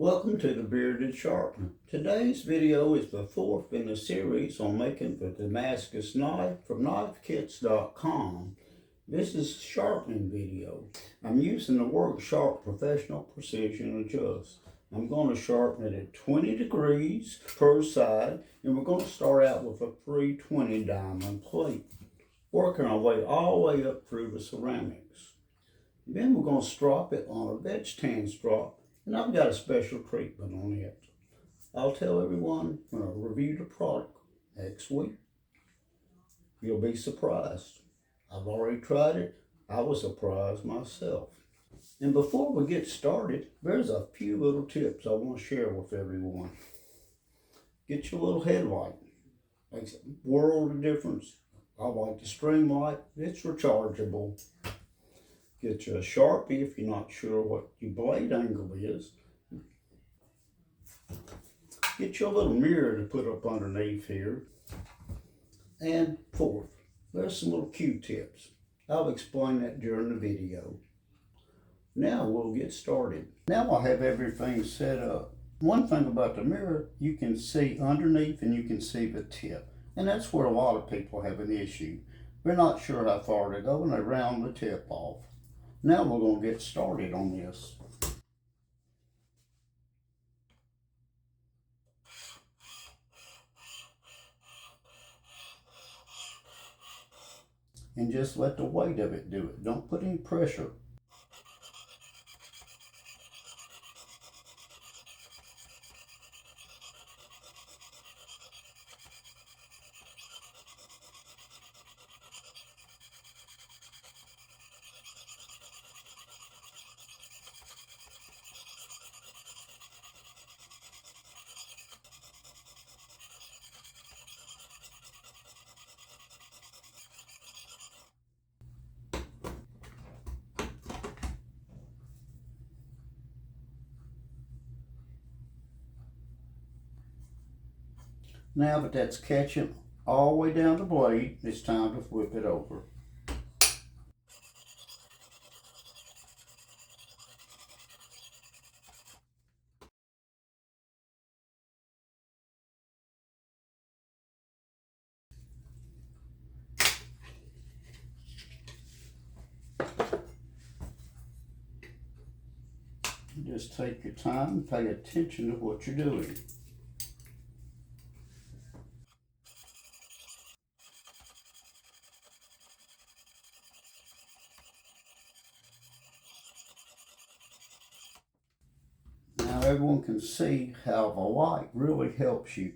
Welcome to the Bearded Sharpener. Today's video is the fourth in a series on making the Damascus knife from knifekits.com. This is a sharpening video. I'm using the Work Sharp Professional Precision Adjust. I'm going to sharpen it at 20 degrees per side, and we're going to start out with a 320 diamond plate, working our way all the way up through the ceramics. Then we're going to strop it on a veg tan strop. And I've got a special treatment on it. I'll tell everyone when I review the product next week. You'll be surprised. I've already tried it. I was surprised myself. And before we get started, there's a few little tips I want to share with everyone. Get your little headlight. Makes a world of difference. I like the string light. It's rechargeable. Get you a Sharpie if you're not sure what your blade angle is. Get your little mirror to put up underneath here. And fourth, there's some little Q-tips. I'll explain that during the video. Now we'll get started. Now I have everything set up. One thing about the mirror, you can see underneath and you can see the tip. And that's where a lot of people have an issue. They're not sure how far to go and they round the tip off. Now we're going to get started on this. And just let the weight of it do it. Don't put any pressure. Now that that's catching all the way down the blade, it's time to flip it over. Just take your time and pay attention to what you're doing. Now everyone can see how the light really helps you.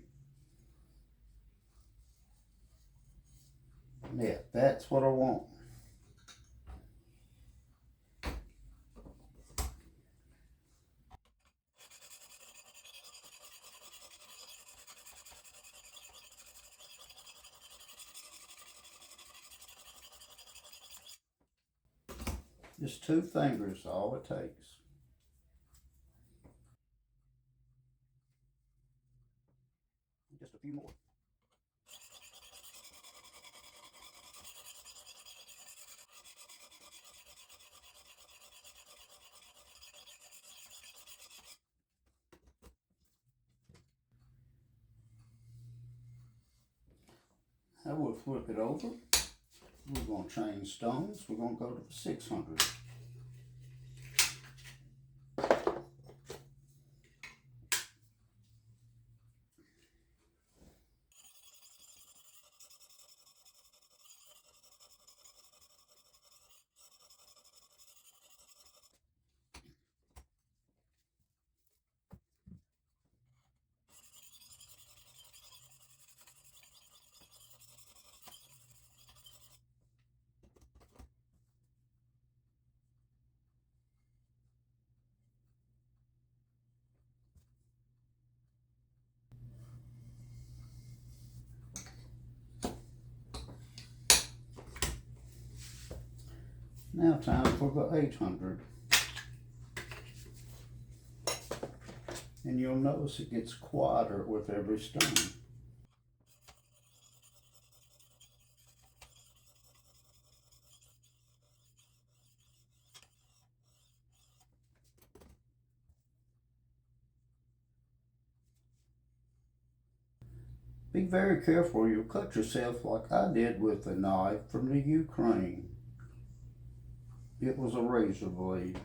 Yeah, that's what I want. Just 2 fingers, all it takes. Just a few more. Now we'll flip it over. We're going to change stones. We're going to go to the 600. Now time for the 800. And you'll notice it gets quieter with every stone. Be very careful, you'll cut yourself like I did with a knife from the Ukraine. It was a razor blade.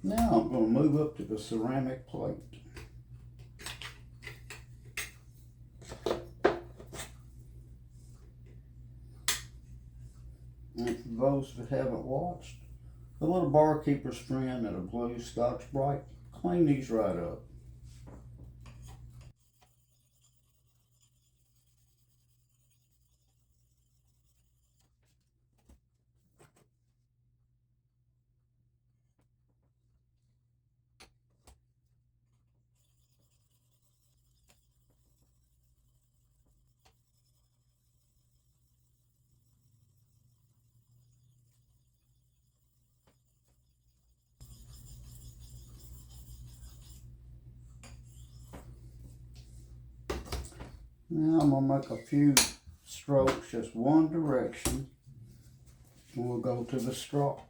Now I'm going to move up to the ceramic plate. And for those that haven't watched, the little barkeeper's friend and a blue Scotch-Brite, clean these right up. Now I'm going to make a few strokes, just one direction, and we'll go to the strop.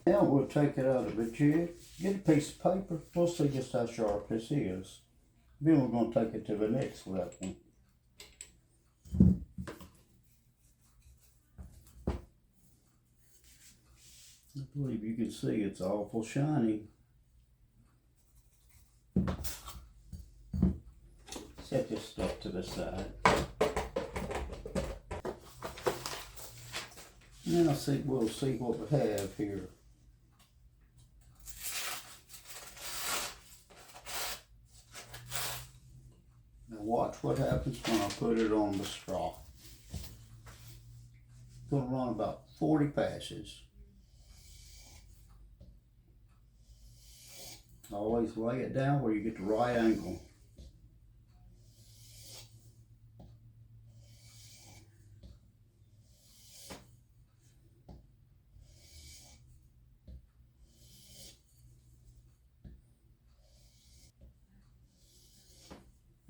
Now we'll take it out of the jig, get a piece of paper, we'll see just how sharp this is. Then we're going to take it to the next level. I believe you can see it's awful shiny. Set this stuff to the side. Now we'll see what we have here. Now watch what happens when I put it on the straw. It's going to run about 40 passes. Always lay it down where you get the right angle.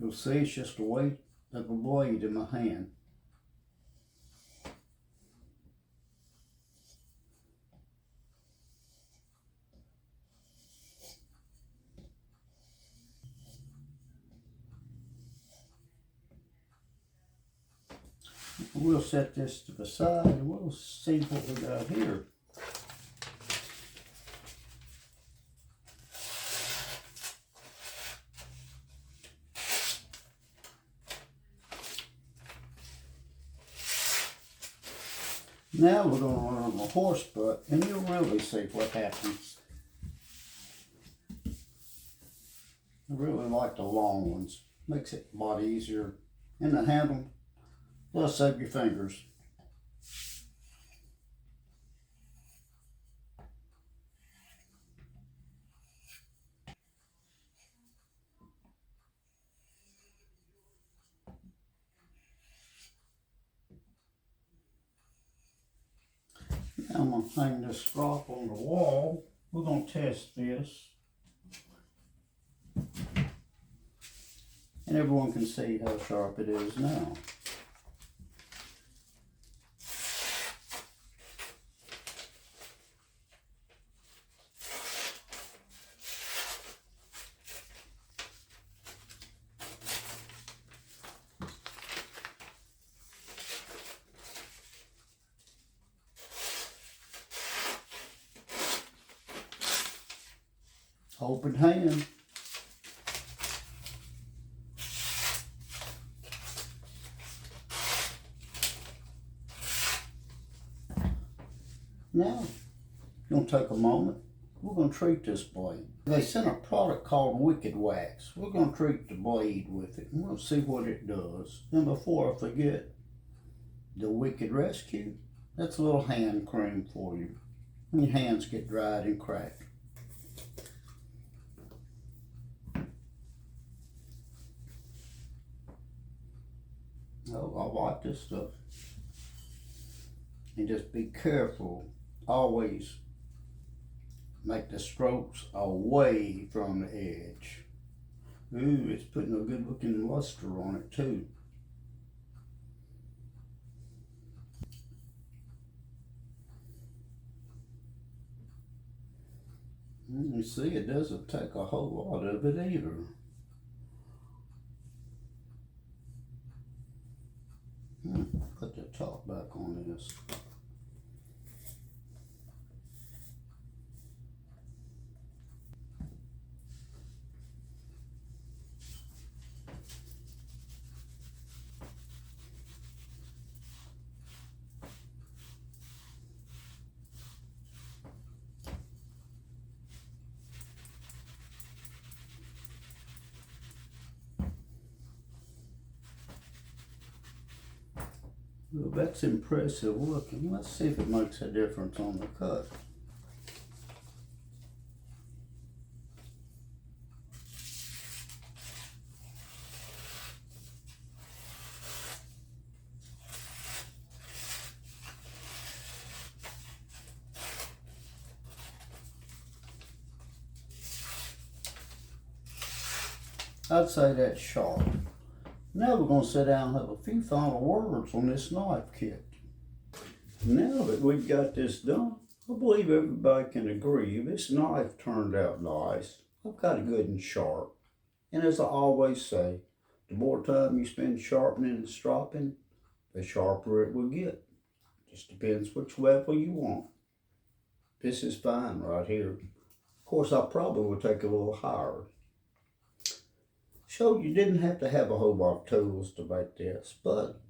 You'll see it's just the weight of the blade in my hand. We'll set this to the side and we'll see what we got here. Now we're going to run on the horse butt and you'll really see what happens. I really like the long ones. Makes it a lot easier. And the handle, plus save your fingers. Now I'm going to hang this strop on the wall. We're going to test this. And everyone can see how sharp it is now. Open hand. Now, you're going to take a moment. We're going to treat this blade. They sent a product called Wicked Wax. We're going to treat the blade with it. We're going to see what it does. And before I forget, the Wicked Rescue, that's a little hand cream for you when your hands get dried and cracked. Oh, I like this stuff. And just be careful. Always make the strokes away from the edge. Ooh, it's putting a good looking luster on it too. You see, it doesn't take a whole lot of it either. Put the top back on this. Well, that's impressive looking. Let's see if it makes a difference on the cut. I'd say that's sharp. Now we're going to sit down and have a few final words on this knife kit. Now that we've got this done, I believe everybody can agree this knife turned out nice. I've got it good and sharp. And as I always say, the more time you spend sharpening and stropping, the sharper it will get. Just depends which level you want. This is fine right here. Of course, I probably would take a little higher. Showed you didn't have to have a whole lot of tools to make this, but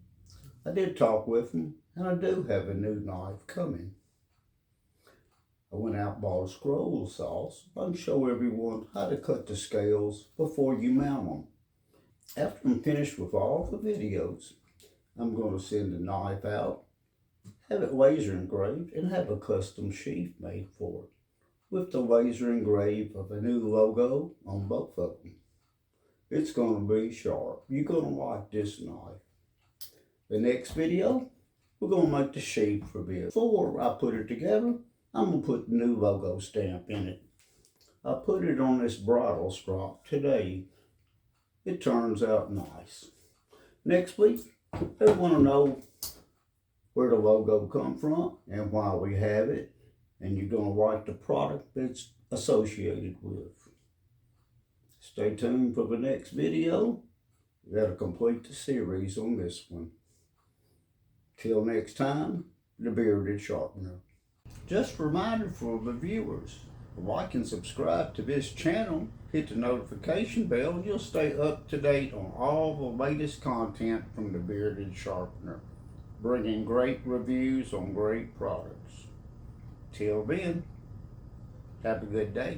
I did talk with them, and I do have a new knife coming. I went out and bought a scroll saw so I can show everyone how to cut the scales before you mount them. After I'm finished with all the videos, I'm going to send the knife out, have it laser engraved, and have a custom sheath made for it, with the laser engraved of a new logo on both of them. It's going to be sharp. You're going to like this knife. The next video, we're going to make the sheath for this. Before I put it together, I'm going to put the new logo stamp in it. I put it on this bridle strop today. It turns out nice. Next week, they want to know where the logo come from and why we have it. And you're going to like the product it's associated with. Stay tuned for the next video. We got to complete the series on this one. Till next time, the Bearded Sharpener. Just a reminder for the viewers, like and subscribe to this channel, hit the notification bell, and you'll stay up to date on all the latest content from the Bearded Sharpener, bringing great reviews on great products. Till then, have a good day.